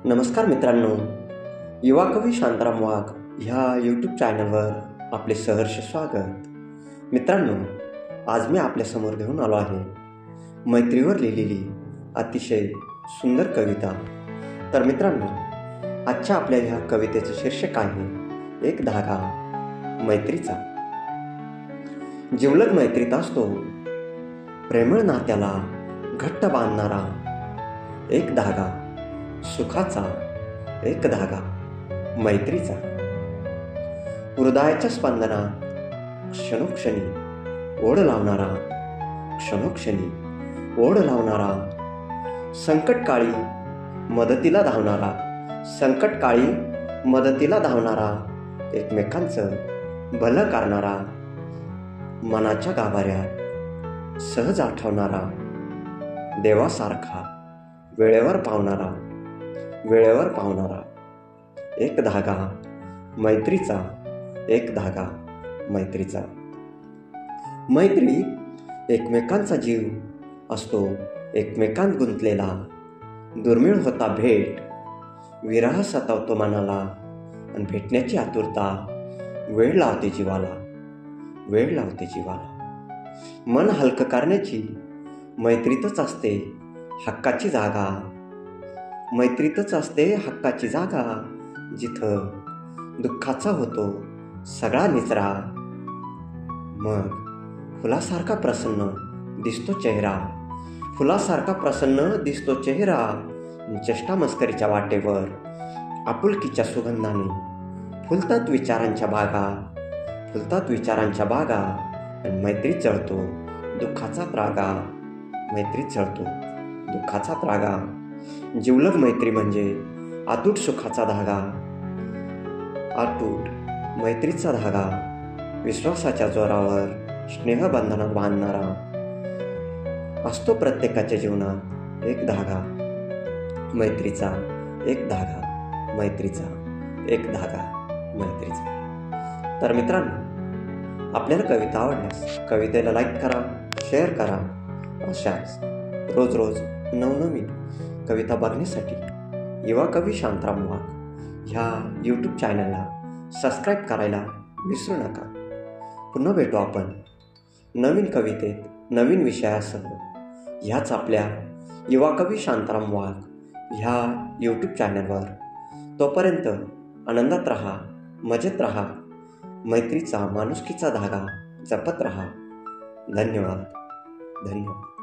नमस्कार मित्रांनो, युवा कवी शांताराम वाघ ह्या यूट्यूब चॅनलवर आपले सहर्ष स्वागत. मित्रांनो, आज मी आपल्यासमोर घेऊन आलो आहे मैत्रीवर लिहिलेली अतिशय सुंदर कविता. तर मित्रांनो, आजच्या आपल्या ह्या कवितेचं शीर्षक आहे एक धागा मैत्रीचा. जिवलग मैत्रीत असतो प्रेमळ नात्याला घट्ट बांधणारा एक धागा सुखाचा, एक धागा मैत्रीचा. हृदयाच्या स्पंदनात क्षणोक्षणी ओढ लावणारा, क्षणोक्षणी ओढ लावणारा, संकटकाळी मदतीला धावणारा, संकटकाळी मदतीला धावणारा, एकमेकांचं भलं करणारा, मनाच्या गाभाऱ्यात सहज आठवणारा, देवासारखा वेळेवर पावणारा, वेळेवर पावणारा एक धागा मैत्रीचा, एक धागा मैत्रीचा. मैत्री एकमेकांचा जीव असतो, एकमेकांत गुंतलेला. दुर्मिळ होता भेट, विरह सतावतो मनाला, आणि भेटण्याची आतुरता वेळ लावते जीवाला, वेळ लावते जीवाला. मन हलकं करण्याची मैत्रीतच असते हक्काची जागा, मैत्रीतच असते हक्काची जागा. जिथं दुःखाचा होतो सगळा निचरा, मग फुलासारखा प्रसन्न दिसतो चेहरा, फुलासारखा प्रसन्न दिसतो चेहरा. चेष्टा मस्करीच्या वाटेवर आपुलकीच्या सुगंधाने फुलतात विचारांच्या बागा, फुलतात विचारांच्या बागा. आणि मैत्रीत जळतो दुःखाचा त्रागा, मैत्रीत जळतो दुःखाचा त्रागा. जिवलग मैत्री म्हणजे अतूट सुखाचा धागा, अतूट मैत्रीचा धागा. विश्वासाच्या जोरावर स्नेहबंधनात बांधणारा असतो प्रत्येकाच्या जीवनात एक धागा मैत्रीचा, एक धागा मैत्रीचा, एक धागा मैत्रीचा. तर मित्रांनो, आपल्याला कविता आवडल्यास कवितेला लाईक करा, शेअर करा. अशाच रोज रोज नवनवीन कविता बघण्यासाठी युवा कवी शांताराम वाघ ह्या यूट्यूब चॅनलला सबस्क्राईब करायला विसरू नका. पुन्हा भेटू आपण नवीन कवितेत, नवीन विषयासह ह्याच आपल्या युवा कवी शांताराम वाघ ह्या यूट्यूब चॅनलवर. तोपर्यंत आनंदात राहा, मजेत राहा, मैत्रीचा, माणुसकीचा धागा जपत राहा. धन्यवाद, धन्यवाद.